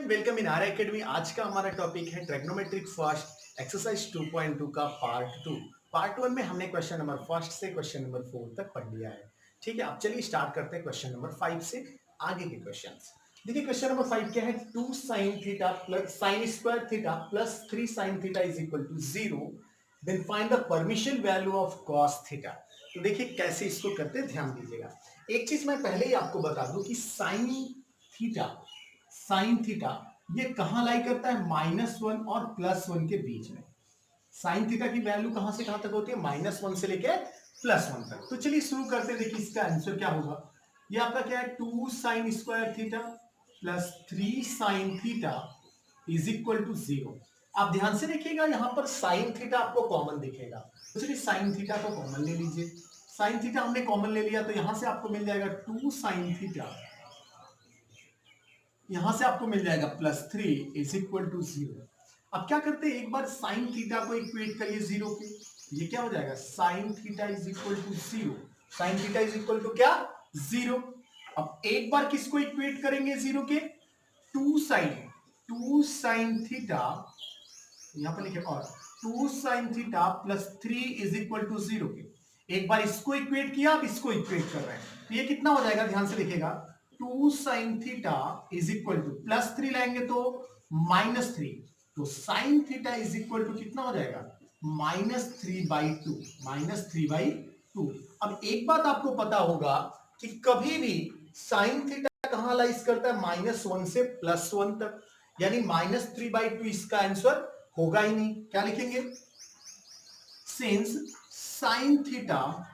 Welcome in are academy. आज का हमारा टॉपिक है ट्रिग्नोमेट्रिक फर्स्ट एक्सरसाइज 2.2 का पार्ट 2। पार्ट 1 में हमने क्वेश्चन नंबर फर्स्ट से क्वेश्चन नंबर 4 तक पढ़ लिया है। ठीक है, अब चलिए स्टार्ट करते हैं क्वेश्चन नंबर 5 से आगे के क्वेश्चंस। देखिए क्वेश्चन नंबर 5 क्या है, 2 sin theta plus sin square theta plus 3 sin theta is equal to 0, then find the permission value of cos theta. तो देखिए कैसे इसको करते हैं, ध्यान दीजिएगा। एक चीज मैं पहले ही आपको बता दूं कि साइन थीटा ये कहां लाई करता है, -1 और +1 के बीच में। साइन थीटा की वैल्यू कहां से कहां तक होती है, -1 से लेके +1 तक। तो चलिए शुरू करते हैं। देखिए इसका आंसर क्या होगा, ये आपका क्या है, 2 sin square theta plus 3 sin theta is equal to 0। आप ध्यान से देखिएगा, यहां पर साइन थीटा आपको कॉमन दिखेगा, तो चलिए साइन थीटा को कॉमन ले लीजिए। साइन थीटा हमने कॉमन ले लिया, तो यहां से आपको मिल जाएगा 2 sin थीटा, यहां से आपको मिल जाएगा +3 इज इक्वल टू 0। अब क्या करते हैं, एक बार साइन थीटा को इक्वेट करिए 0 के, ये क्या हो जाएगा, sine theta is equal to 0। Sine theta is equal to क्या, 0। अब एक बार किसको इक्वेट करेंगे 0 के, 2 साइन थीटा, यहां पर लिखे और 2 sine theta plus 3 is equal to 0 के। एक बार इसको इक्वेट किया, अब इसको इक्वेट कर रहे हैं, तो ये कितना हो जाएगा, ध्यान से लिखेगा, 2 sine theta is equal to +3 लाएंगे तो -3, तो sine theta is equal to कितना हो जाएगा, -3/2। अब एक बात आपको पता होगा कि कभी भी साइन थीटा कहां लाइज करता है, -1 से +1 तक, यानी -3/2 इसका आंसर होगा ही नहीं। क्या लिखेंगे, since sine theta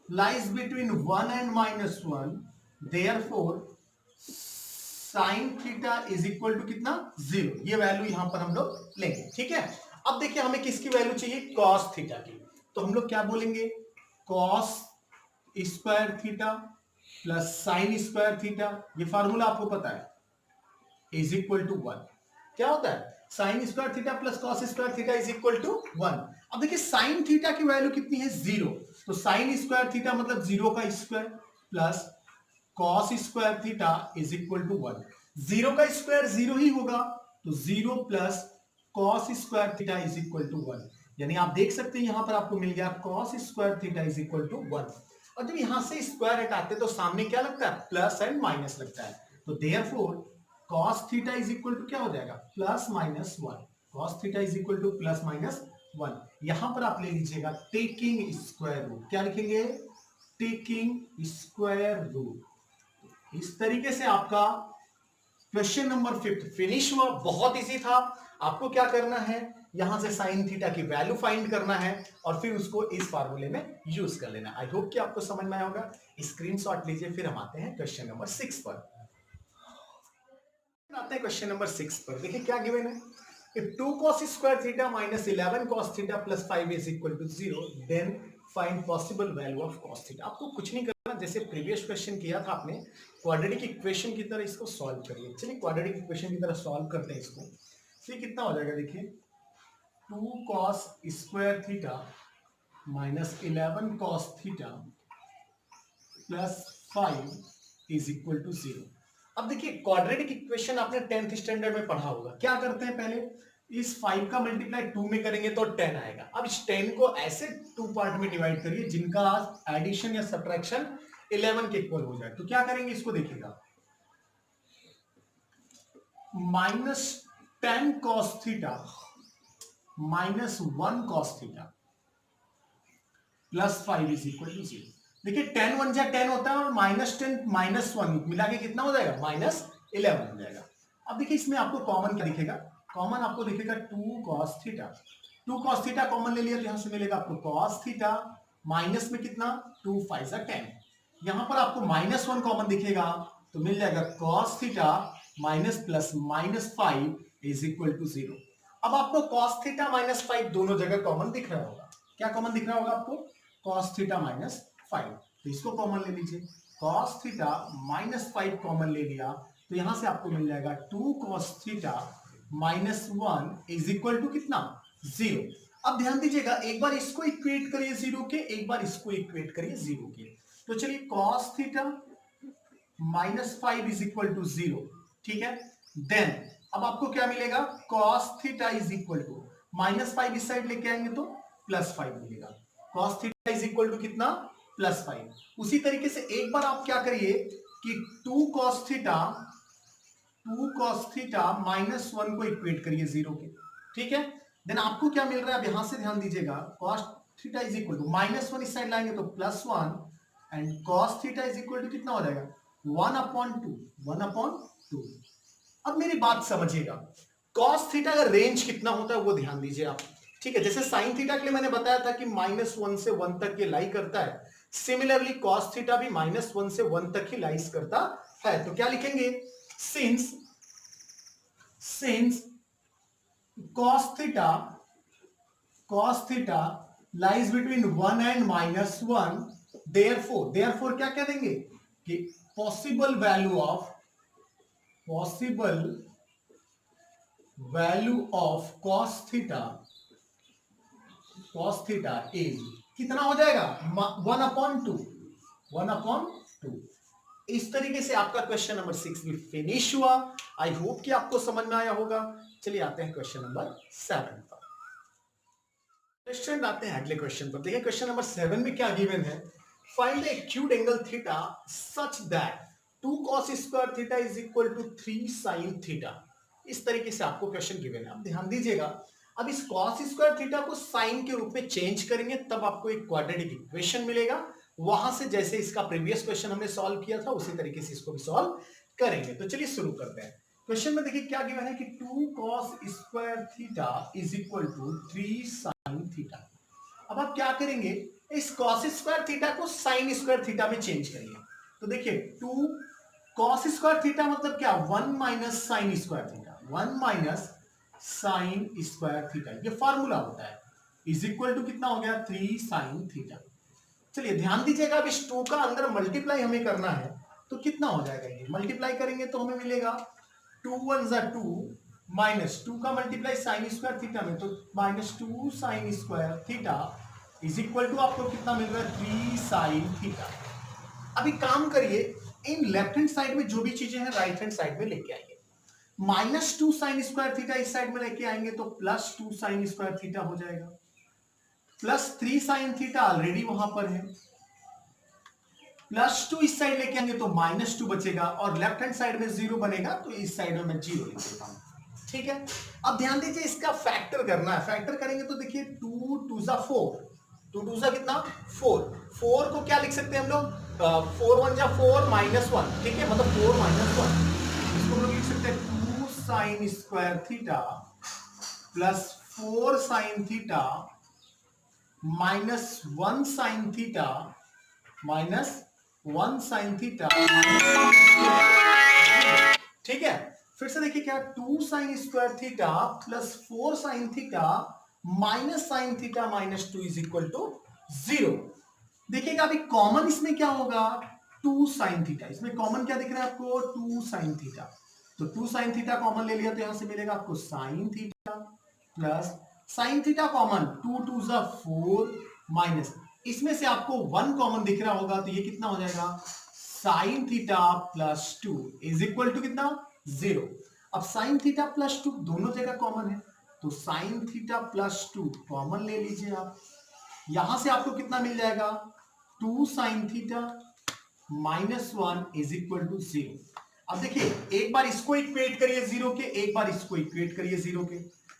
lies between 1 and -1, therefore sin theta is equal to कितना, 0। ये वैल्यू यहां पर हम लोग लेंगे। ठीक है, अब देखिए हमें किसकी वैल्यू चाहिए, cos थीटा की। तो हम लोग क्या बोलेंगे, cos square theta plus sign square theta, ये फार्मूला आपको पता है, इज इक्वल टू 1। क्या होता है, sine square theta plus cos square theta is equal to 1। अब देखिए साइन थीटा की वैल्यू कितनी है, 0, तो साइन स्क्वायर थीटा मतलब 0 का square plus cos square theta is equal to 1। 0 का स्क्वायर 0 ही होगा, तो 0 plus cos square theta is equal to 1। यानी आप देख सकते हैं यहां पर आपको मिल गया cos square theta is equal to 1। और जब यहां से स्क्वायर हटाते तो सामने क्या लगता है, प्लस एंड माइनस लगता है, तो therefore cos theta is equal to क्या हो जाएगा, +-1। cos theta is equal to +-1। यहां पर आप ले लीजिएगा टेकिंग स्क्वायर रूट, क्या लिखेंगे, टेकिंग स्क्वायर रूट। इस तरीके से आपका क्वेश्चन नंबर 5 फिनिश हुआ। बहुत इजी था। आपको क्या करना है, यहां से साइन थीटा की वैल्यू फाइंड करना है और फिर उसको इस फार्मूले में यूज कर लेना। आई होप कि आपको समझ में आया होगा। स्क्रीनशॉट लीजिए, फिर हम आते हैं क्वेश्चन नंबर 6 पर। आते हैं क्वेश्चन नंबर 6 पर। देखिए क्या गिवन है, if 2 cos square theta minus 11 cos theta plus 5 is equal to 0, then find possible value of cos theta। आपको कुछ नहीं करना, जैसे प्रीवियस क्वेश्चन किया था आपने, क्वाड्रेटिक इक्वेशन की तरह इसको सॉल्व करिए। चलिए क्वाड्रेटिक इक्वेशन की तरह सॉल्व करते हैं इसको। तो ये कितना हो जाएगा, देखिए 2 cos square theta minus 11 cos theta plus 5 is equal to 0। अब देखिए क्वाड्रेटिक इक्वेशन आपने 10th स्टैंडर्ड में पढ़ा होगा। क्या करते हैं, पहले इस 5 का मल्टीप्लाई 2 में करेंगे तो 10 आएगा। अब इस 10 को ऐसे 2 पार्ट में डिवाइड करिए जिनका एडिशन या सब्ट्रैक्शन 11 के इक्वल हो जाए। तो क्या करेंगे, इसको देखिएगा, -10 cos theta -1 cos theta plus 5 is equal to 0। देखिए 10 1 जा 10 होता है और -10 -1 मिला के कितना हो जाएगा, -11 हो जाएगा। अब देखिए इसमें आपको कॉमन क्या दिखेगा, कॉमन आपको दिखेगा 2 cos theta. 2 cos theta common ले लिया तो यहां से मिलेगा आपको cos थीटा, माइनस में कितना, 2 5 10। यहां पर आपको -1 कॉमन दिखेगा तो मिल जाएगा cos theta minus plus -5 is equal to 0। अब आपको cos थीटा -5 दोनों जगह कॉमन दिख रहा होगा। क्या कॉमन दिख रहा होगा आपको, cos थीटा -5, तो इसको कॉमन ले लीजिए। cos थीटा -5 कॉमन ले लिया तो यहां से आपको मिल जाएगा 2 cos theta -1 is equal to कितना, 0। अब ध्यान दीजिएगा, एक बार इसको इक्वेट करिए 0 के, एक बार इसको इक्वेट करिए 0 के। तो चलिए cos theta -5 is equal to 0, ठीक है। देन अब आपको क्या मिलेगा, cos theta is equal to -5 इस साइड लेके आएंगे तो +5 मिलेगा। cos theta is equal to कितना, +5। उसी तरीके से एक बार आप क्या करिए कि 2 cos थीटा -1 को इक्वेट करिए 0 के, ठीक है। देन आपको क्या मिल रहा है, अब यहां से ध्यान दीजिएगा, cos theta is equal to -1 इस साइड लाएंगे तो +1 and cos theta is equal to कितना हो जाएगा, 1/2। अब मेरी बात समझिएगा, cos थीटा का रेंज कितना होता है वो ध्यान दीजिए आप, ठीक है। जैसे sin थीटा के लिए मैंने बताया था कि -1 से 1 तक ये लाई करता है, सिमिलरली cos थीटा भी -1 से 1 तक ही लाइज करता है। तो क्या लिखेंगे, since cos theta lies between 1 and -1, therefore क्या कह देंगे कि possible value of cos theta is कितना हो जाएगा, 1/2। इस तरीके से आपका क्वेश्चन नंबर 6 भी फिनिश हुआ। आई होप कि आपको समझ में आया होगा। चलिए आते हैं क्वेश्चन नंबर 7 पर। क्वेश्चन आते हैं अगले क्वेश्चन पर। देखिए क्वेश्चन नंबर 7 में क्या गिवन है, find the acute angle theta such that 2 cos square theta is equal to 3 sin theta. इस तरीके से आपको क्वेश्चन गिवन है। आप ध्यान दीजिएगा, अब इस cos स्क्वायर थीटा को sin के रूप में चेंज करेंगे तब आपको एक क्वाड्रेटिक इक्वेशन मिलेगा। वहां से जैसे इसका प्रीवियस क्वेश्चन हमने सॉल्व किया था उसी तरीके से इसको भी सॉल्व करेंगे। तो चलिए शुरू करते हैं। क्वेश्चन में देखिए क्या गिवन है कि 2 cos square theta is equal to 3 sin theta. अब आप क्या करेंगे, इस cos स्क्वायर थीटा को sin स्क्वायर थीटा में चेंज करिए। तो देखिए 2 cos स्क्वायर थीटा मतलब क्या, 1 minus sign square theta, 1 minus sign square theta, ये फॉर्मूला होता है, इज इक्वल टू कितना हो गया, 3 sin थीटा। चलिए ध्यान दीजिएगा, अब इस 2 का अंदर मल्टीप्लाई हमें करना है तो कितना हो जाएगा, ये मल्टीप्लाई करेंगे तो हमें मिलेगा 2 1 जा 2 माइनस 2 का मल्टीप्लाई साइन स्क्वायर थीटा में तो -2 sine square theta is equal to आपको कितना मिल रहा है, 3 साइन थीटा। अभी काम करिए, इन लेफ्ट हैंड साइड में जो भी चीजें हैं राइट हैंड साइड में लेके आइए। -2 साइन स्क्वायर थीटा इस साइड में लेके आएंगे तो +2 साइन स्क्वायर थीटा हो जाएगा, +3 साइन थीटा ऑलरेडी वहां पर है, +2 इस साइड लेके आएंगे तो -2 बचेगा और लेफ्ट हैंड साइड में 0 बनेगा तो इस साइड में मैं 0 लिख देता हूं, ठीक है। अब ध्यान दीजिए, इसका फैक्टर करना है। फैक्टर करेंगे तो देखिए 2 2 जा 4, 2 2 जा कितना 4, 4 को क्या लिख सकते हैं हम लोग, 4 1 जा 4 -1, ठीक है, मतलब 4 -1, इसको हम लोग लिख सकते हैं 2 sine square theta plus 4 sine theta -1 sine theta -1 sine theta, ठीक है। फिर से देखिए क्या, 2 sine square theta plus 4 sine theta minus sine theta -2 is equal to 0। देखिएगा अभी कॉमन इसमें क्या होगा, 2 साइन थीटा, इसमें कॉमन क्या दिख रहा है आपको, 2 साइन थीटा। तो 2 साइन थीटा कॉमन ले लिया तो यहां से मिलेगा आपको sign theta plus sine theta common, 2 2 जा 4 माइनस, इसमें से आपको 1 कॉमन दिख रहा होगा तो ये कितना हो जाएगा, sine theta +2 is equal to कितना, 0। अब साइन थीटा +2 दोनों जगह कॉमन है तो साइन थीटा +2 कॉमन ले लीजिए आप, यहां से आपको कितना मिल जाएगा, 2 sine theta -1 is equal to 0। अब देखिए एक बार इसको इक्वेट करिए 0 के, एक बार इसको इक्वेट करिए 0 के,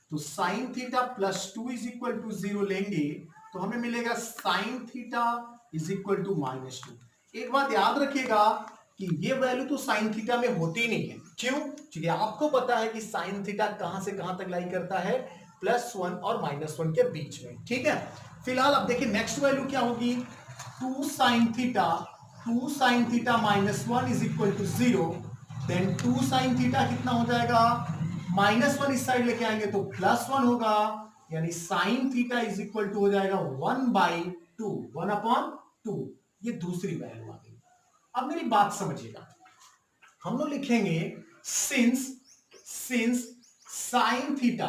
तो sine theta +2 is equal to 0 लेंगे तो हमें मिलेगा sine theta is equal to -2। एक बात याद रखिएगा कि ये वैल्यू तो साइन थीटा में होती नहीं है, क्यों, क्योंकि आपको पता है कि साइन थीटा कहां से कहां तक लाई करता है, +1 और -1 के बीच में, ठीक है। फिलहाल अब देखिए नेक्स्ट वैल्यू क्या होगी, 2 sine theta -1 is equal to 0, then 2 sine theta कितना हो जाएगा, -1 इस साइड लेके आएंगे तो +1 होगा, यानी sine theta is equal to हो जाएगा 1/2, 1/2। ये दूसरी वैल्यू आ गई। अब मेरी बात समझिएगा, हम लोग लिखेंगे सिंस साइन थीटा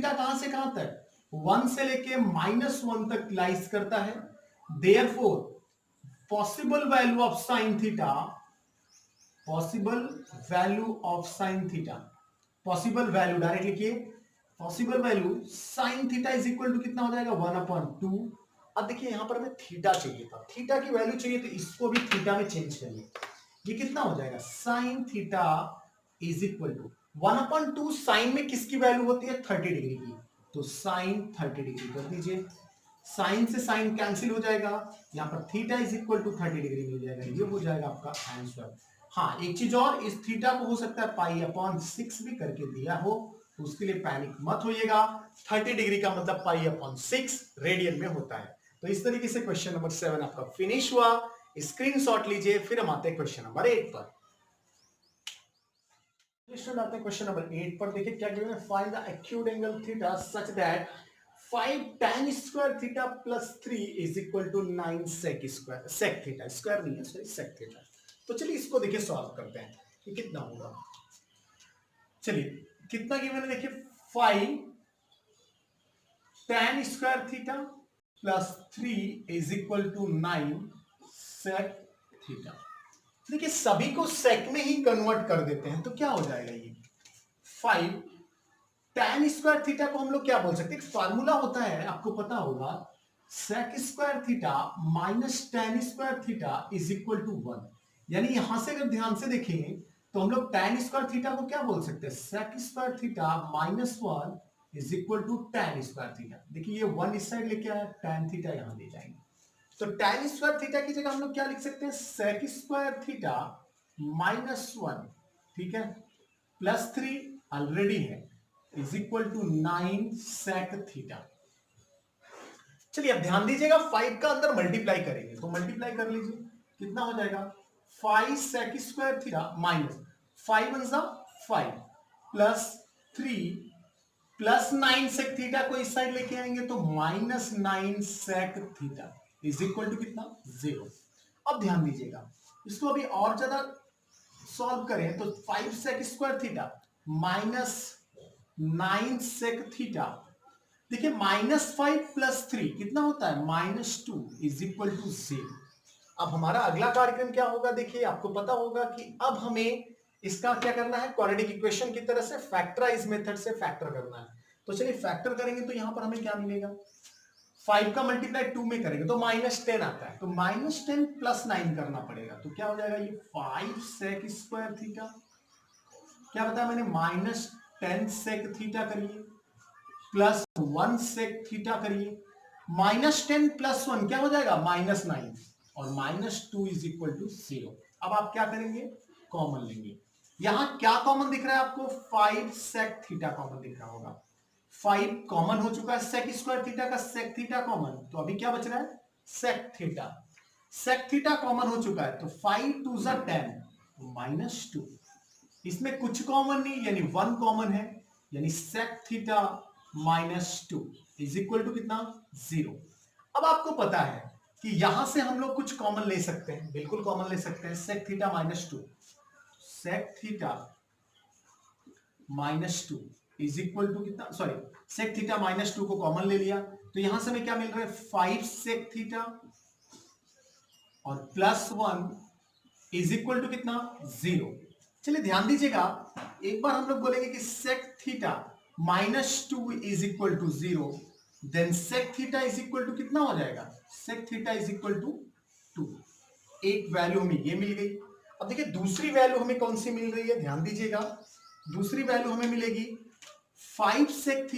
कहां से कहां तक, 1 से लेके -1 तक लाइज करता है, therefore possible value of sine theta possible value direct लिखिए, possible value sine theta is equal to कितना हो जाएगा 1/2। अब देखिए यहां पर हमें थीटा चाहिए था, थीटा की वैल्यू चाहिए तो इसको भी थीटा में चेंज करिए। ये कितना हो जाएगा sine theta is equal to 1/2 sine में किसकी वैल्यू होती है 30 डिग्री की, तो साइन 30 डिग्री कर दीजिए। साइन से साइन कैंसिल हो जाएगा, यहां पर theta is equal to 30 degree मिल जाएगा, ये हो जाएगा आपका आंसर। हाँ एक चीज और, इस थीटा को हो सकता है पाई/6 भी करके दिया हो, तो उसके लिए पैनिक मत होइएगा। 30 डिग्री का मतलब पाई/6 रेडियन में होता है। तो इस तरीके से क्वेश्चन नंबर 7 आपका फिनिश हुआ। स्क्रीनशॉट लीजिए, फिर हम आते हैं क्वेश्चन नंबर 8 पर। आते हैं क्वेश्चन नंबर 8 पर। देखिए क्या गिवन है, find the acute angle theta such that 5 tan square theta plus 3 is equal to 9 sec square, sec theta square नहीं है सॉरी sec थीटा। तो चलिए इसको देखिए सॉल्व करते हैं कि कितना होगा। चलिए कितना गिवन है देखिए, 5 tan square theta plus 3 is equal to 9 sec theta. देखिए सभी को sec में ही कन्वर्ट कर देते हैं तो क्या हो जाएगा, ये 5 tan स्क्वायर थीटा को हम लोग क्या बोल सकते हैं, फार्मूला होता है आपको पता होगा, sec square theta minus tan square theta is equal to 1। यानी यहां से अगर ध्यान से देखें तो हम लोग tan स्क्वायर थीटा को क्या बोल सकते हैं, sec square theta minus 1 is equal to tan square theta. देखिए ये 1 इस साइड लेके आया, tan थीटा यहां ले जाएंगे, तो tan स्क्वायर थीटा की जगह हम लोग क्या लिख सकते हैं, sec स्क्वायर थीटा माइनस 1, ठीक है, प्लस 3 ऑलरेडी है, is equal to 9 sec theta. चलिए अब ध्यान दीजिएगा, 5 का अंदर मल्टीप्लाई करेंगे तो मल्टीप्लाई कर लीजिए, कितना हो जाएगा 5 sec square theta minus 5 one जा 5 प्लस 3 प्लस 9 sec थीटा को इस साइड लेके आएंगे तो minus 9 sec theta is equal to कितना 0। अब ध्यान दीजिएगा, इसको अभी और ज्यादा सॉल्व करें तो 5 sec square theta minus 9 sec theta, देखिए -5 प्लस 3 कितना होता है -2 इज इक्वल टू 0। अब हमारा अगला कार्यक्रम क्या होगा, देखिए आपको पता होगा कि अब हमें इसका क्या करना है, क्वाड्रेटिक इक्वेशन की तरह से फैक्टराइज मेथड से फैक्टर करना है। तो चलिए फैक्टर करेंगे तो यहां पर हमें क्या मिलेगा, 5 का मल्टीप्लाई 2 में करेंगे तो -10 आता है, तो -10 प्लस 9 करना पड़ेगा, तो क्या हो जाएगा ये 5 sec स्क्वायर थीटा, क्या बताया मैंने -10 sec थीटा करिए प्लस 1 sec थीटा करिए, -10 प्लस 1 क्या हो जाएगा -9 और -2 इज इक्वल टू 0। अब आप क्या करेंगे, कॉमन लेंगे, यहां क्या कॉमन दिख रहा है आपको, 5 sec थीटा कॉमन दिख रहा होगा, 5 कॉमन हो चुका है, sec स्क्वायर थीटा का sec थीटा कॉमन, तो अभी क्या बच रहा है sec theta, sec theta common हो चुका है तो 5 2 जा 10 -2, इसमें कुछ कॉमन नहीं यानी 1 कॉमन है, यानी sec theta -2 is equal to कितना 0। अब आपको पता है कि यहां से हम लोग कुछ कॉमन ले सकते हैं, बिल्कुल कॉमन ले सकते हैं, sec theta -2, sec theta -2 is equal to कितना, सॉरी sec थीटा -2 को कॉमन ले लिया तो यहां से हमें क्या मिल रहा है 5 sec थीटा और प्लस 1 इज इक्वल टू कितना 0। चलिए ध्यान दीजिएगा, एक बार हम लोग बोलेंगे कि sec theta -2 is equal to 0, then sec theta is equal to कितना हो जाएगा, sec theta is equal to 2। एक वैल्यू हमें ये मिल गई। अब देखिए दूसरी वैल्यू हमें कौन सी मिल रही है, ध्यान दीजिएगा, दूसरी वैल्यू हमें मिलेगी 5 sec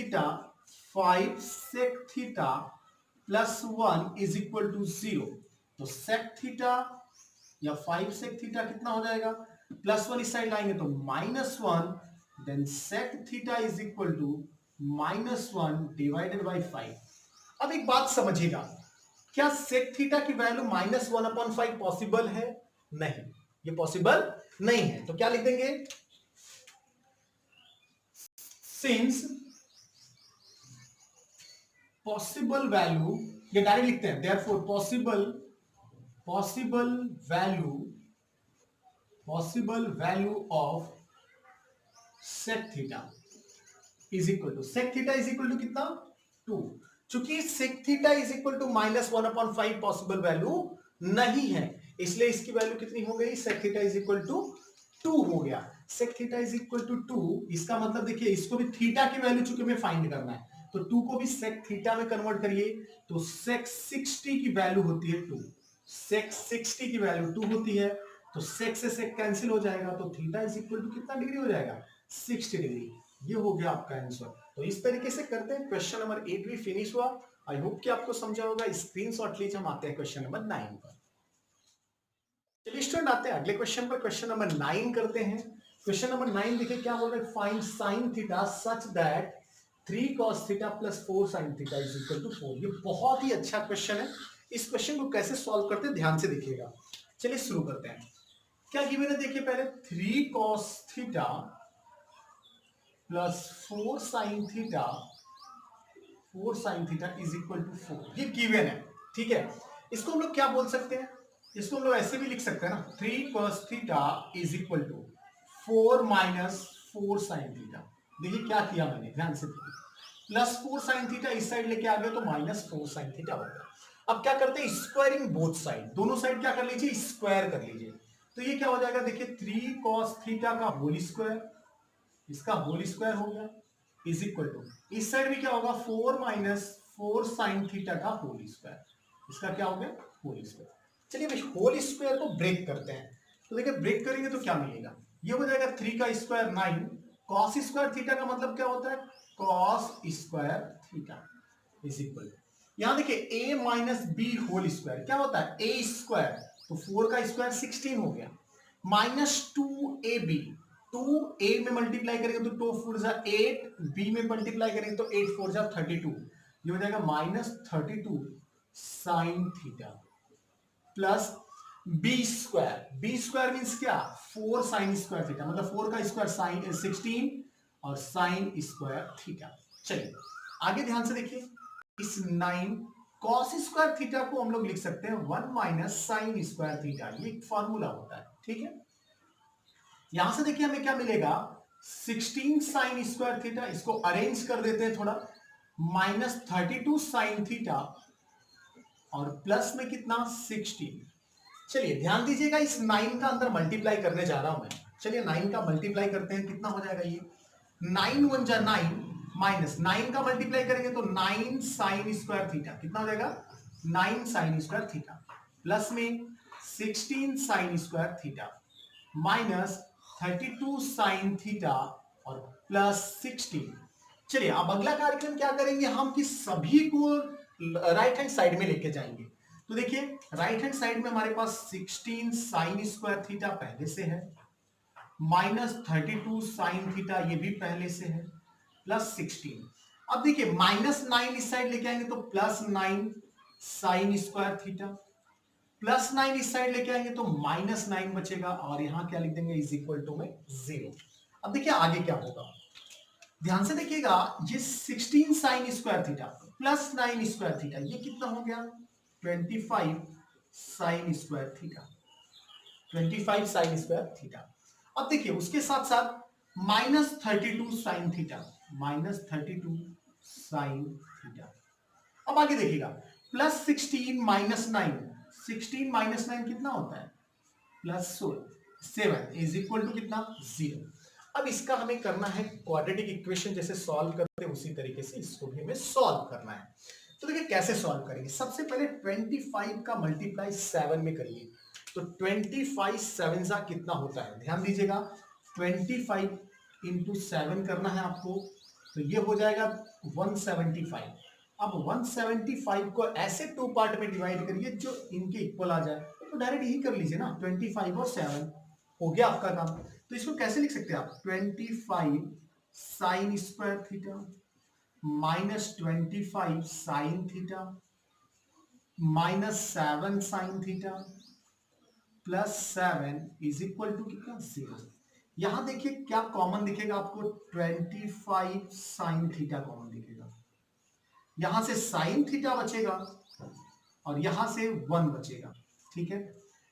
theta plus 1 is equal to 0, तो sec थीटा या 5 sec थीटा कितना हो जाएगा, प्लस 1 इस साइड लाएंगे तो -1, then sec theta is equal to -1 divided by 5। अब एक बात समझिएगा, क्या sec थीटा की वैल्यू -1/5 पॉसिबल है, नहीं, ये पॉसिबल नहीं है, तो क्या लिख देंगे, सिंस पॉसिबल वैल्यू, ये डायरेक्ट लिखते हैं, therefore possible value of sec theta is equal to, sec theta is equal to कितना 2, चूंकि sec theta is equal to -1/5 possible value नहीं है, इसलिए इसकी वैल्यू कितनी हो गई, sec theta is equal to 2 हो गया। Sec theta is equal to 2, इसका मतलब देखिए इसको भी थीटा की वैल्यू चूंकि हमें फाइंड करना है, तो 2 को भी सेक थीटा में कन्वर्ट करिए, तो सेक 60 की वैल्यू होती है 2, सेक 60 की वैल्यू 2 होती है, तो सेक से सेक कैंसिल हो जाएगा, तो थीटा इज इक्वल टू कितना डिग्री हो जाएगा, 60 डिग्री। ये हो गया आपका आंसर। तो इस तरीके से करते हैं। क्वेश्चन नंबर 8 भी फिनिश हुआ। आई होप कि आपको समझा होगा। स्क्रीनशॉट लीजिए, हम आते हैं क्वेश्चन नंबर 9 पर। चलिए स्टूडेंट आते हैं अगले क्वेश्चन पर। क्वेश्चन नंबर 9 करते हैं। क्वेश्चन नंबर 9 देखिए क्या बोल रहा है, find sine theta such that 3 cos theta plus 4 sin theta is equal to 4। ये बहुत ही अच्छा क्वेश्चन है। इस क्वेश्चन को कैसे सॉल्व करते हैं ध्यान से देखिएगा। चलिए शुरू करते हैं। क्या गिवन है देखिए, पहले 3 cos theta plus 4 sin theta, 4 sin theta is equal to 4, ये गिवन है। ठीक है, इसको हम लोग क्या बोल सकते हैं, इसको हम लोग ऐसे भी लिख सकते हैं ना, 3 cos theta is equal to 4 minus 4 sin theta. देखिए क्या किया मैंने, ध्यान से देखिए, प्लस 4 sin थीटा इस साइड लेके आ गए तो माइनस 4 sin थीटा हो गया। अब क्या करते हैं, स्क्वायरिंग बोथ साइड, दोनों साइड क्या कर लीजिए, स्क्वायर कर लीजिए। तो ये क्या हो जाएगा देखिए, 3 cos थीटा का होल स्क्वायर, इसका होल स्क्वायर हो गया, इज इक्वल टू इस साइड भी क्या होगा, 4 माइनस 4 साइन थीटा का होल स्क्वायर, इसका क्या हो गया, होल स्क्वायर। चलिए भाई होल स्क्वायर को ब्रेक करते हैं। तो देखिए ब्रेक करेंगे तो क्या मिलेगा, ये हो जाएगा 3 का स्क्वायर 9, कॉस स्क्वायर थीटा का मतलब क्या होता है, cos square theta is equal, यहां देखिए a minus b whole square क्या होता है, a स्क्वायर, तो 4 का स्क्वायर 16 हो गया, माइनस 2ab, 2a में मल्टीप्लाई करेंगे तो 2 4 जा 8, b में मल्टीप्लाई करेंगे तो 8 4 जा 32, ये हो जाएगा minus 32 sine theta plus b square means क्या, 4 साइन स्क्वायर थीटा, मतलब 4 का स्क्वायर साइन 16 और साइन स्क्वायर थीटा। चलिए आगे ध्यान से देखिए, इस 9 कॉस स्क्वायर थीटा को हम लोग लिख सकते हैं 1 माइनस साइन स्क्वायर थीटा, ये एक फॉर्मूला होता है। ठीक है, यहां से देखिए हमें क्या मिलेगा, 16 साइन स्क्वायर थीटा, इसको अरेंज कर देते हैं थोड़ा, माइनस 32 साइन थीटा और प्लस में कितना 16। चलिए ध्यान दीजिएगा, इस 9 का अंदर मल्टीप्लाई करने जा रहा हूं मैं। चलिए 9 का मल्टीप्लाई करते हैं, कितना हो जाएगा ये, 9 1 जा 9, माइनस 9 का मल्टीप्लाई करेंगे तो 9 साइन स्क्वायर थीटा, कितना हो जाएगा 9 साइन स्क्वायर थीटा, प्लस में 16 sign square theta, minus 32 sine theta और प्लस 16। चलिए अब अगला कार्यक्रम क्या करेंगे हम, कि सभी को राइट हैंड साइड में लेके जाएंगे। तो देखिए राइट हैंड साइड में हमारे पास 16 साइन स्क्वायर थीटा पहले से है, माइनस 32 साइन थीटा ये भी पहले से है, प्लस 16। अब देखिए माइनस 9 इस साइड लेके आएंगे तो plus 9 sign square theta, plus 9 इस साइड लेके आएंगे तो माइनस 9 बचेगा, और यहां क्या लिख देंगे, इज इक्वल टू में 0। अब देखिए आगे क्या होगा, ध्यान से देखिएगा, ये 16 sign square theta plus 9 square theta, ये कितना हो गया 25 sine square theta, 25 sine square theta. अब देखिए उसके साथ साथ minus 32 sine theta, minus 32 sine theta. अब आगे देखिएगा, प्लस 16 माइनस 9, 16 माइनस 9 कितना होता है, प्लस 7 इज इक्वल टू कितना 0। अब इसका हमें करना है क्वाड्रेटिक इक्वेशन, जैसे सॉल्व करते हैं उसी तरीके से इसको भी हमें सॉल्व करना है। तो देखिए कैसे सॉल्व करेंगे, सबसे पहले 25 का मल्टीप्लाई 7 में करिए, तो 25 7 सा कितना होता है, ध्यान दीजिएगा 25 इंटू 7 करना है आपको, तो ये हो जाएगा 175। अब 175 को ऐसे 2 पार्ट में डिवाइड करिए जो इनके इक्वल आ जाए, तो डायरेक्ट यही कर लीजिए ना, 25 और 7 हो गया आपका काम। तो इसको कैसे लिख सकते हैं आप, 25 sine square theta minus 25 sine theta minus 7 sine theta plus 7 is equal to कितना 0। यहां देखिए क्या कॉमन दिखेगा आपको, 25 साइन थीटा कॉमन दिखेगा, यहां से साइन थीटा बचेगा और यहां से 1 बचेगा। ठीक है,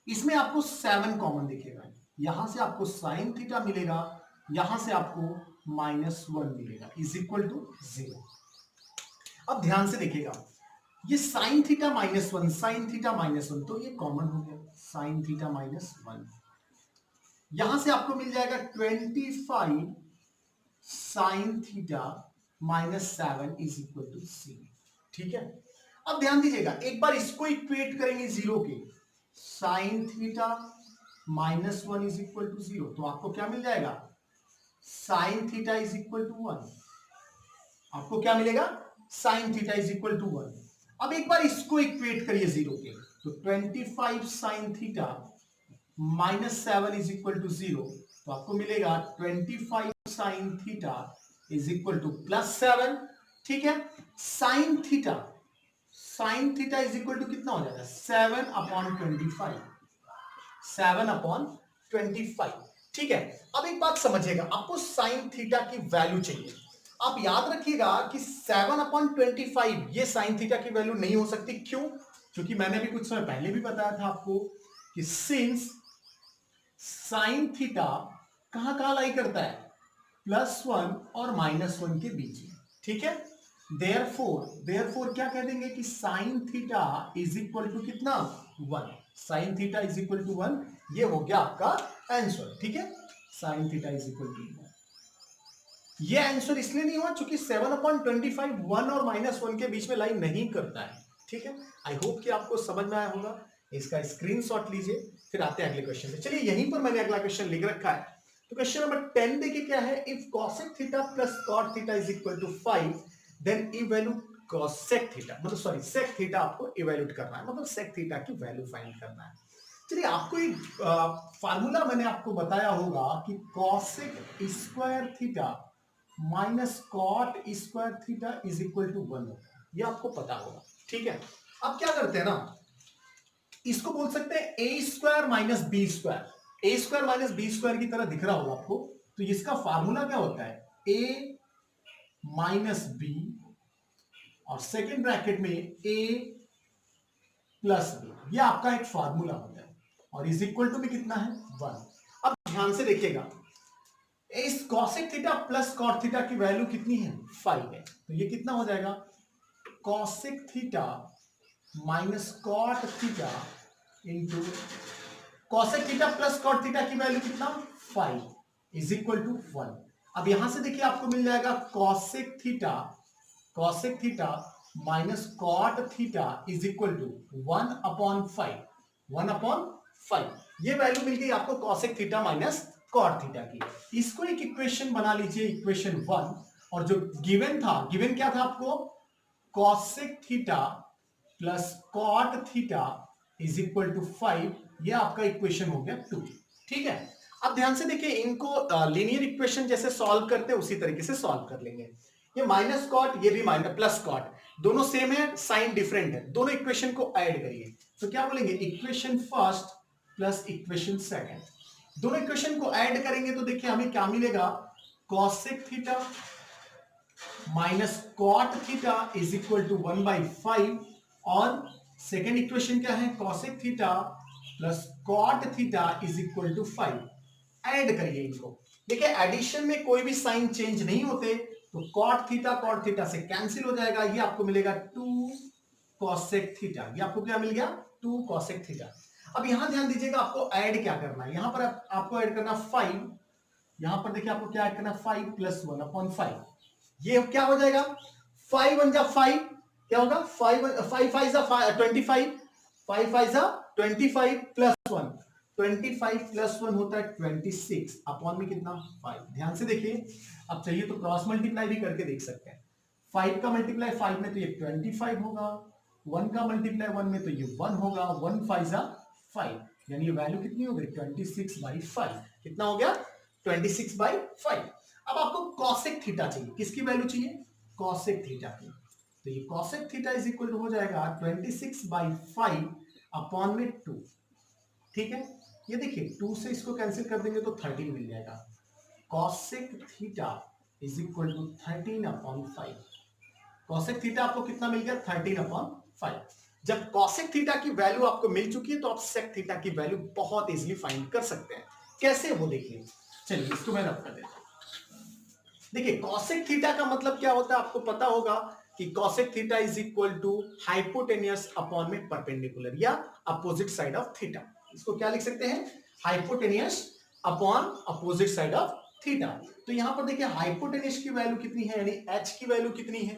इसमें आपको 7 कॉमन दिखेगा, यहां से आपको साइन थीटा मिलेगा, यहां से आपको माइनस 1 मिलेगा, इज इक्वल टू 0। अब ध्यान से देखिएगा, ये sign theta minus 1, sine theta minus 1, तो ये कॉमन हो गया, साइन थीटा माइनस 1, यहां से आपको मिल जाएगा 25 sine theta minus 7 is equal to 0। ठीक है, अब ध्यान दीजिएगा, एक बार इसको इक्वेट करेंगे जीरो के, sine theta minus 1 is equal to 0, तो आपको क्या मिल जाएगा, sine theta is equal to 1। आपको क्या मिलेगा, sine theta is equal to 1। अब एक बार इसको इक्वेट करिए जीरो के, तो 25 sine theta minus 7 is equal to 0, तो आपको मिलेगा 25 sine theta is equal to plus 7। ठीक है, sine theta is equal to कितना हो जाएगा, 7/25, 7/25। ठीक है, अब एक बात समझिएगा, आपको साइन थीटा की वैल्यू चाहिए। आप याद रखिएगा कि 7/25 ये साइन थीटा की वैल्यू नहीं हो सकती। क्यों? क्योंकि मैंने भी कुछ समय पहले भी बताया था आपको कि सिंस साइन थीटा कहां लाई करता है, +1 और -1 के बीच में। ठीक है, देयरफॉर क्या कह देंगे कि sine theta is equal to कितना, 1। Sine theta is equal to 1, ये हो गया आपका आंसर। ठीक है, sine theta is equal to 1। ये आंसर इसलिए नहीं हुआ क्योंकि 7/25 1 और -1 के बीच में लाई नहीं करता है। ठीक है, आई होप कि आपको समझ में आया होगा। इसका स्क्रीनशॉट लीजिए, फिर आते हैं अगले क्वेश्चन पे। चलिए, यहीं पर मैंने अगला क्वेश्चन लिख रखा है। तो क्वेश्चन नंबर 10 देखिए क्या है, if cosec theta plus cot theta is equal to 5 then evaluate cosec theta, मतलब सॉरी sec थीटा आपको इवैल्यूट करना है, मतलब sec थीटा की वैल्यू फाइंड करना है। चलिए, आपको एक फार्मूला मैंने आपको बताया होगा कि cosec square theta minus cot square theta is equal to 1 होता है, ये आपको पता होगा। ठीक है, अब क्या करते हैं ना, इसको बोल सकते हैं ए स्क्वायर माइनस बी स्क्वायर, ए स्क्वायर माइनस बी स्क्वायर की तरह दिख रहा होगा आपको। तो इसका फार्मूला क्या होता है, ए माइनस बी और सेकेंड ब्रैकेट में ए प्लस बी, ये आपका एक फार्मूला होता है, और इज इक्वल टू में कितना है, 1। अब ध्यान से देखिएगा, इस cosec theta plus cot theta की वैल्यू कितनी है, 5 है, तो ये कितना हो जाएगा, cosec theta minus cot theta into cosec theta plus cot theta की वैल्यू कितना, 5 इज इक्वल टू 1। अब यहां से देखिए आपको मिल जाएगा cosec theta minus cot theta is equal to 1/5, 1/5। ये वैल्यू मिल गई आपको cosec theta minus cot theta की। इसको एक इक्वेशन बना लीजिए, इक्वेशन 1, और जो गिवन था, गिवन क्या था आपको, cosec theta plus cot theta is equal to 5, ये आपका इक्वेशन हो गया 2। ठीक है, अब ध्यान से देखिए, इनको लीनियर इक्वेशन जैसे सॉल्व करते हैं उसी तरीके से सॉल्व कर लेंगे। ये माइनस कॉट, ये भी माइनस प्लस कॉट, दोनों सेम है, साइन डिफरेंट है, दोनों इक्वेशन को ऐड करिए, तो क्या बोलेंगे, equation first plus equation second, दोनों इक्वेशन को ऐड करेंगे तो देखिए हमें क्या मिलेगा, cosec theta minus cot theta is equal to 1/5, और सेकेंड इक्वेशन क्या है, cosec theta plus cot theta is equal to 5। Add करिए इनको, देखिए एडिशन में कोई भी साइन चेंज नहीं होते, तो cot थीटा से कैंसिल हो जाएगा, ये आपको मिलेगा 2 cosec थीटा, ये आपको क्या मिल गया, 2 cosec थीटा। अब यहां ध्यान दीजिएगा, आपको ऐड क्या करना है, यहां पर आपको ऐड करना 5, यहां पर देखिए आपको क्या ऐड करना, 5 प्लस 1/5, ये क्या हो जाएगा, 5 1 जा 5, क्या होगा, 5 5 जा 25, 5 5 जा 25 प्लस 1, 25 प्लस 1 होता है 26, अपॉन में कितना, 5। ध्यान से देखिए, अब चाहिए तो क्रॉस मल्टीप्लाई भी करके देख सकते हैं, 5 का मल्टीप्लाई 5 में तो ये 25 होगा, 1 का मल्टीप्लाई 1 में तो ये 1 होगा, 1 5 जा 5, यानी ये वैल्यू कितनी हो गई, 26/5। कितना हो गया, 26/5। अब आपको cosec थीटा चाहिए, किसकी वैल्यू चाहिए, cosec थीटा की, तो ये cosec theta is equal to हो जाएगा 26/5 अपॉन में 2। ठीक है, ये देखिए 2 से इसको कैंसिल कर देंगे तो 13 मिल जाएगा, cosec theta is equal to 13/5। cosec theta आपको कितना मिल गया, 13/5। जब cosec थीटा की वैल्यू आपको मिल चुकी है तो आप sec थीटा की वैल्यू बहुत इजीली फाइंड कर सकते हैं। कैसे, वो देखिए, चलिए इसको मैं रख कर देता हूं। देखिए cosec थीटा का मतलब क्या होता है, आपको पता होगा कि cosec theta is equal to hypotenuse upon में परपेंडिकुलर, या अपोजिट साइड ऑफ थीटा। इसको क्या लिख सकते हैं, hypotenuse upon opposite side of theta. तो यहां पर देखिए हाइपोटेन्यूज की वैल्यू कितनी है, यानी h की वैल्यू कितनी है,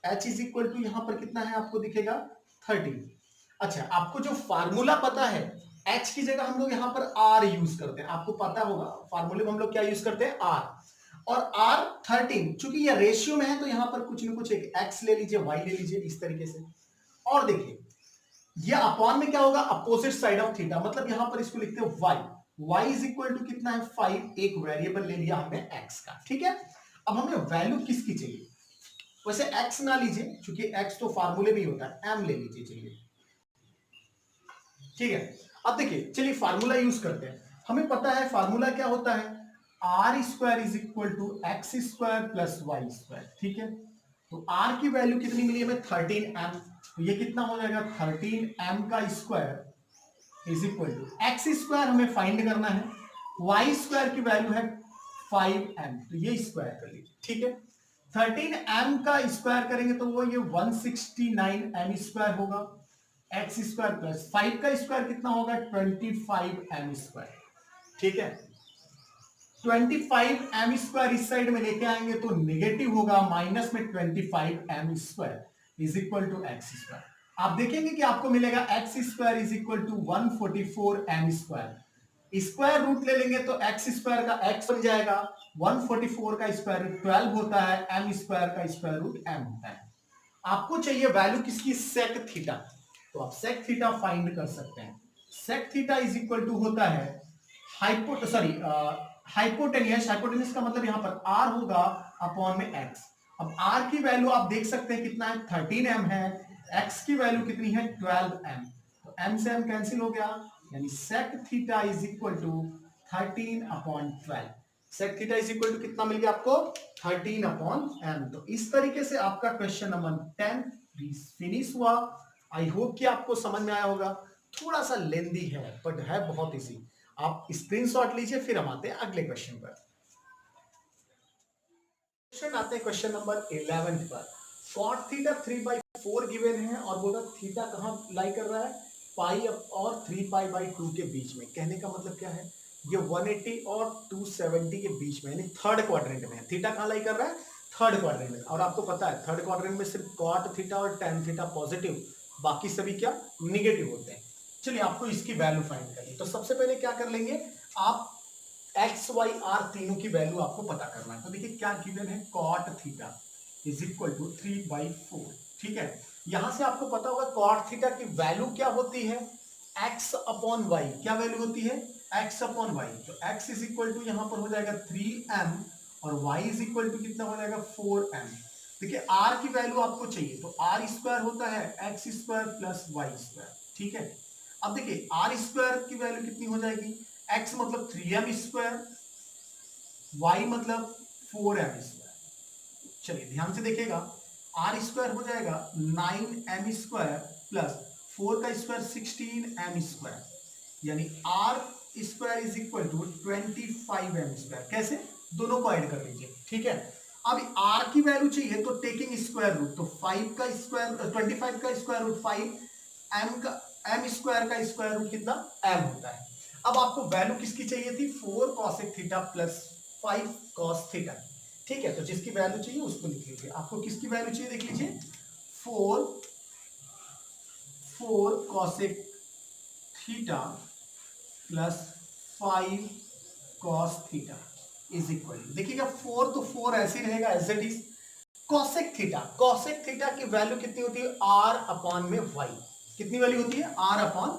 h इज इक्वल टू यहां पर कितना है आपको दिखेगा 13। अच्छा, आपको जो फार्मूला पता है, h की जगह हम लोग यहां पर r यूज करते हैं, आपको पता होगा फार्मूले में हम लोग क्या यूज करते हैं, r। और r 13, चूंकि ये रेशियो में है तो यहां पर कुछ ना कुछ एक x ले लीजिए, y ले लीजिए, इस तरीके से। और देखिए ये अपॉन में क्या होगा, अपोजिट साइड ऑफ थीटा, मतलब यहां पर इसको लिखते हैं y। y is equal to कितना है 5, एक वेरिएबल ले लिया हमने x का, ठीक है। अब हमें वैल्यू किसकी चाहिए, वैसे x ना लीजिए क्योंकि x तो फार्मूले में ही होता है, m ले लीजिए, चलिए ठीक है। अब देखिए चलिए फार्मूला यूज करते हैं, हमें पता है फार्मूला क्या होता है, r square is equal to x square plus y square, ठीक है। तो r की वैल्यू कितनी मिली हमें 13m, तो ये कितना हो जाएगा 13m का square is equal to x square हमें फाइंड करना है, वाई स्क्वायर की वैल्यू है 5m, तो ये स्क्वायर कर लीजिए, ठीक है। 13m का स्क्वायर करेंगे तो वो ये 169m स्क्वायर होगा, एक्स स्क्वायर प्लस 5 का स्क्वायर कितना होगा 25m स्क्वायर, ठीक है। 25m स्क्वायर इस साइड में लेके आएंगे तो नेगेटिव होगा, माइनस में 25m square is equal to x square. आप देखेंगे कि आपको मिलेगा x square is equal to 144m square, square root ले लेंगे तो एक्स स्क्वायर का x बन जाएगा, 144 का स्क्वायर रूट 12 होता है, m स्क्वायर का स्क्वायर रूट m होता है। आपको चाहिए वैल्यू किसकी, सेक थीटा, तो आप सेक थीटा फाइंड कर सकते हैं। Sec theta is equal to होता है हाइपोटेनियस, हाइपोटेनियस का मतलब यहां पर r होगा अपॉन में x। अब r की वैल्यू आप देख सकते हैं कितना है 13m है, x की वैल्यू कितनी है 12m, तो m से m कैंसिल हो गया, यानी sec theta is equal to 13 upon 12। Sec theta is equal to कितना मिल गया आपको 13 अपॉन m। तो इस तरीके से आपका क्वेश्चन नंबर 10 फिनिश हुआ। आई होप कि आपको समझ में आया होगा, थोड़ा सा लेंदी है बट है बहुत इजी। आप स्क्रीनशॉट लीजिए, फिर हम आते हैं अगले क्वेश्चन पर। क्वेश्चन आते हैं क्वेश्चन नंबर 11 पर। cot थीटा 3/4 गिवन है और बोला थीटा कहां लाई कर रहा है, पाई और 3π/2 के बीच में। कहने का मतलब क्या है, ये 180 और 270 के बीच में, यानी थर्ड क्वाड्रेंट में है। थीटा कहां लाई कर रहा है, थर्ड क्वाड्रेंट में। और आपको पता है थर्ड क्वाड्रेंट में सिर्फ cot थीटा और tan थीटा पॉजिटिव, बाकी सभी क्या निगेटिव होते हैं। चलिए आपको इसकी वैल्यू फाइंड करनी, तो सबसे पहले क्या कर लेंगे, आप एक्स वाई आर तीनों की वैल्यू आपको पता करना है। तो देखिए क्या गिवन है, cot theta is equal to 3/4, ठीक है। यहां से आपको पता होगा cot थीटा की वैल्यू क्या होती है, x अपॉन वाई, क्या वैल्यू होती है x अपॉन वाई। तो x इज इक्वल टू यहां पर हो जाएगा 3m और y इज इक्वल टू कितना हो जाएगा 4m। देखिए r की वैल्यू आपको चाहिए, तो r स्क्वायर होता है x square plus y square, ठीक है। अब देखिए r स्क्वायर की वैल्यू कितनी हो जाएगी, x मतलब 3m स्क्वायर, y मतलब 4m स्क्वायर। चलिए ध्यान से देखिएगा, r स्क्वायर हो जाएगा 9m स्क्वायर प्लस 4 का स्क्वायर 16m स्क्वायर, यानी r square is equal to 25m square. कैसे, दोनों को ऐड कर लीजिए, ठीक है। अब r की वैल्यू चाहिए तो टेकिंग स्क्वायर रूट, तो 5 का स्क्वायर 25 का स्क्वायर रूट 5, m का m स्क्वायर का स्क्वायर रूट कितना m होता है। अब आपको वैल्यू किसकी चाहिए थी, 4 cosec theta plus 5 cos theta, ठीक है। तो जिसकी वैल्यू चाहिए उसको लिख लीजिए। आपको किसकी वैल्यू चाहिए देख लीजिए, 4 cosec theta plus 5 cos theta is equal to, देखिएगा 4 तो 4 ऐसे ही रहेगा as it is. cosec theta, cosec theta की वैल्यू कितनी होती है, r अपॉन में y, कितनी वैल्यू होती है r अपॉन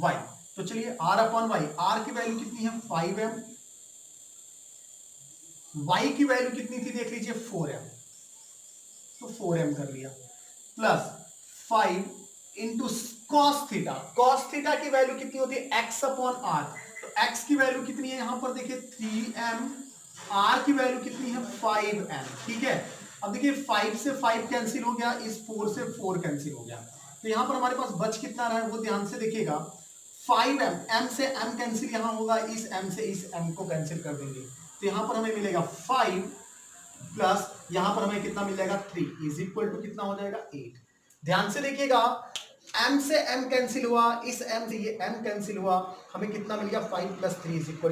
y। तो चलिए r अपॉन y, r की वैल्यू कितनी है 5m, y की वैल्यू कितनी थी देख लीजिए 4m, तो 4m कर लिया, plus 5 into cos theta, cos theta की वैल्यू कितनी होती है x अपॉन r, तो x की वैल्यू कितनी है यहां पर देखिए 3m, r की वैल्यू कितनी है 5m, ठीक है। अब देखिए 5 से 5 कैंसिल हो गया, इस 4 से 4 कैंसिल हो गया, तो यहां पर हमारे पास बच कितना रहा है वो ध्यान से देखिएगा, 5m, m से m कैंसिल यहां होगा, इस m से इस m को कैंसिल कर देंगे, तो यहां पर हमें मिलेगा 5 प्लस यहां पर हमें कितना मिल जाएगा 3 इज इक्वल टू कितना हो जाएगा 8। ध्यान से देखिएगा m से m कैंसिल हुआ, इस m से ये m कैंसिल हुआ, हमें कितना मिल गया 5 + 3 =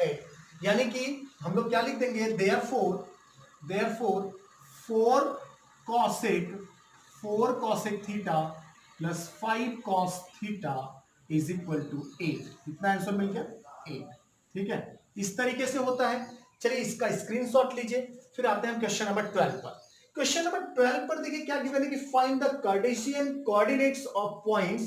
8। यानी कि हम लोग क्या लिख देंगे, therefore 4 cosec theta plus 5 cos theta = 8। कितना आंसर मिल गया 8। ठीक है, इस तरीके से होता है। चलिए इसका स्क्रीनशॉट लीजिए, फिर आते हैं क्वेश्चन नंबर 12 पर। क्वेश्चन नंबर 12 पर देखिए क्या गिवन है कि find the Cartesian coordinates of points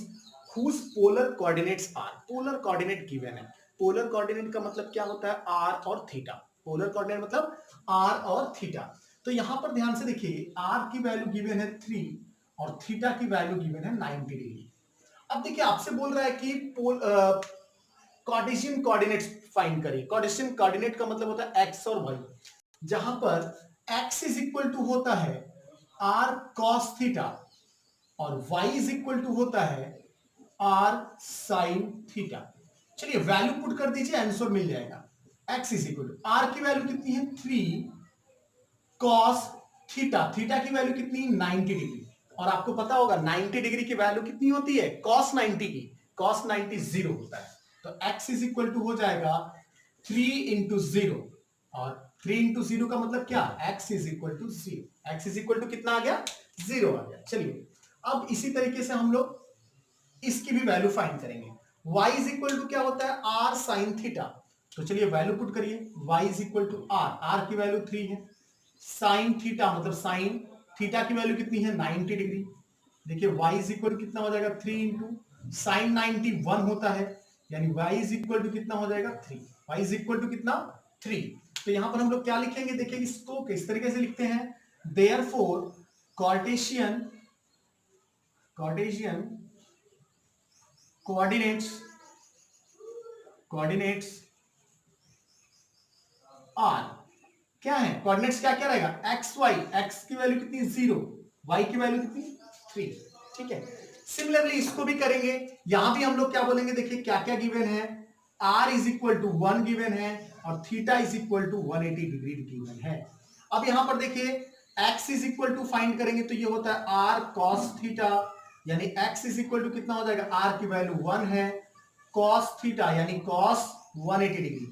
whose polar coordinates are. Polar coordinate given है। पोलर कोऑर्डिनेट का मतलब क्या होता है, आर और थीटा। पोलर कोऑर्डिनेट मतलब आर और थीटा। तो यहां पर ध्यान से देखिए, आर की वैल्यू गिवन है 3 और थीटा की वैल्यू गिवन है 90 डिग्री। अब देखिए आपसे बोल रहा है कि कार्टेशियन कोऑर्डिनेट्स फाइंड करिए। कार्टेशियन कोऑर्डिनेट का मतलब होता है एक्स और वाई, जहां पर x = होता है r cos थीटा और y = होता है r sin थीटा। चलिए वैल्यू पुट कर दीजिए, आंसर मिल जाएगा। x r की वैल्यू कितनी है 3 cos थीटा, थीटा की वैल्यू कितनी 90 डिग्री। और आपको पता होगा 90 डिग्री की वैल्यू कितनी होती है, cos 90 की, cos 90 0 होता है। तो x = हो जाएगा 3 × 0 और 3 × 0 का मतलब क्या, x = 0। x = कितना आ गया 0 आ गया। चलिए अब इसी तरीके से हम लोग इसकी भी वैल्यू फाइंड करेंगे। y = क्या होता है r sin थीटा। तो चलिए वैल्यू पुट करिए, y = r की वैल्यू 3 है, sin थीटा मतलब sin थीटा की वैल्यू कितनी है 90 डिग्री। देखिए y = कितना हो जाएगा 3 × sin 90 1 होता है, यानी y = कितना हो जाएगा 3। y = कितना 3। तो यहां पर हम लोग क्या लिखेंगे, देखिए इसको किस तरीके से लिखते हैं, देयरफॉर कार्टेशियन कोऑर्डिनेट्स आर क्या है, कोऑर्डिनेट्स क्या क्या रहेगा एक्स वाई, एक्स की वैल्यू कितनी 0, वाई की वैल्यू कितनी 3। ठीक है, सिमिलरली इसको भी करेंगे। यहां भी हम लोग क्या बोलेंगे, देखिए क्या क्या गिवन है, r = 1 गिवन है और थीटा = 180 डिग्री गिवन है। अब यहां पर देखिए x = फाइंड करेंगे तो ये होता है r cos थीटा, यानी x = कितना हो जाएगा, r की वैल्यू 1 है, cos थीटा यानी cos 180 डिग्री,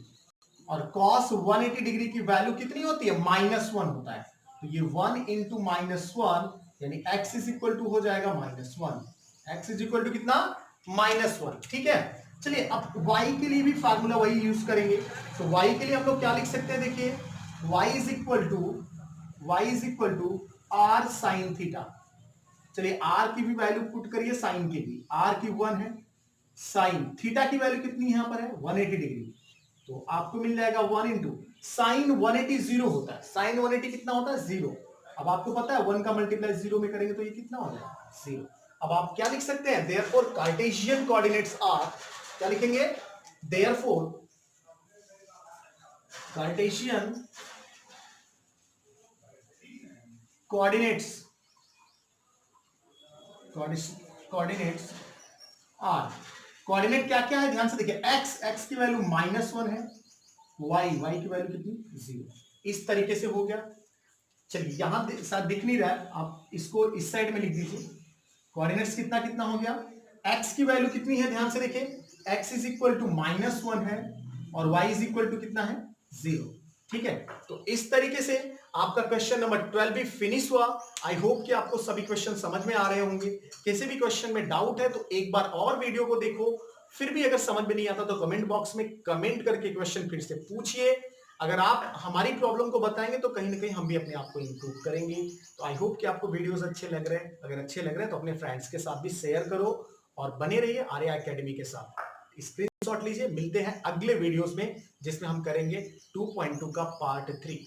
और cos 180 डिग्री की वैल्यू कितनी होती है -1 होता है। तो ये 1 × -1 यानी x = हो जाएगा -1। x = कितना -1। ठीक है, चलिए अब y के लिए भी फार्मूला वही यूज करेंगे। तो y के लिए हम लोग क्या लिख सकते हैं, देखिए y = r sin थीटा। चलिए r की भी वैल्यू पुट करिए, साइन की भी, r की 1 है, साइन थीटा की वैल्यू कितनी यहां पर है 180 डिग्री। तो आपको मिल जाएगा 1 × साइन 180 0 होता है, साइन 180 कितना होता है 0। अब आपको पता है 1 का मल्टीप्लाई 0 में करेंगे तो ये कितना हो जाएगा 0। अब आप क्या लिख सकते हैं, देयरफॉर कार्टेशियन कोऑर्डिनेट्स आर, क्या लिखेंगे, therefore Cartesian coordinates are. Coordinate क्या क्या है ध्यान से देखिए, x की वैल्यू -1 है, y की वैल्यू कितनी 0। इस तरीके से हो गया। चलिए यहां शायद दिख नहीं रहा है, आप इसको इस साइड में लिख दीजिए। कोऑर्डिनेट्स कितना कितना हो गया, x की वैल्यू कितनी है ध्यान से देखिए, x = -1 है और y = कितना है 0। ठीक है, तो इस तरीके से आपका क्वेश्चन नंबर 12 भी फिनिश हुआ। आई होप कि आपको सभी क्वेश्चन समझ में आ रहे होंगे। किसी भी क्वेश्चन में डाउट है तो एक बार और वीडियो को देखो, फिर भी अगर समझ में नहीं आता तो कमेंट बॉक्स में कमेंट करके क्वेश्चन फिर से पूछिए। अगर आप हमारी प्रॉब्लम को बताएंगे तो कहीं ना कहीं हम भी अपने आप को इंप्रूव करेंगे। तो आई होप कि आपको वीडियोस अच्छे लग रहे हैं। अगर अच्छे लग रहे हैं तो अपने फ्रेंड्स के साथ भी शेयर करो और बने रहिए आर्या एकेडमी के साथ। स्क्रीनशॉट लीजिए, मिलते हैं अगले वीडियोस में जिसमें हम करेंगे 2.2 का पार्ट 3।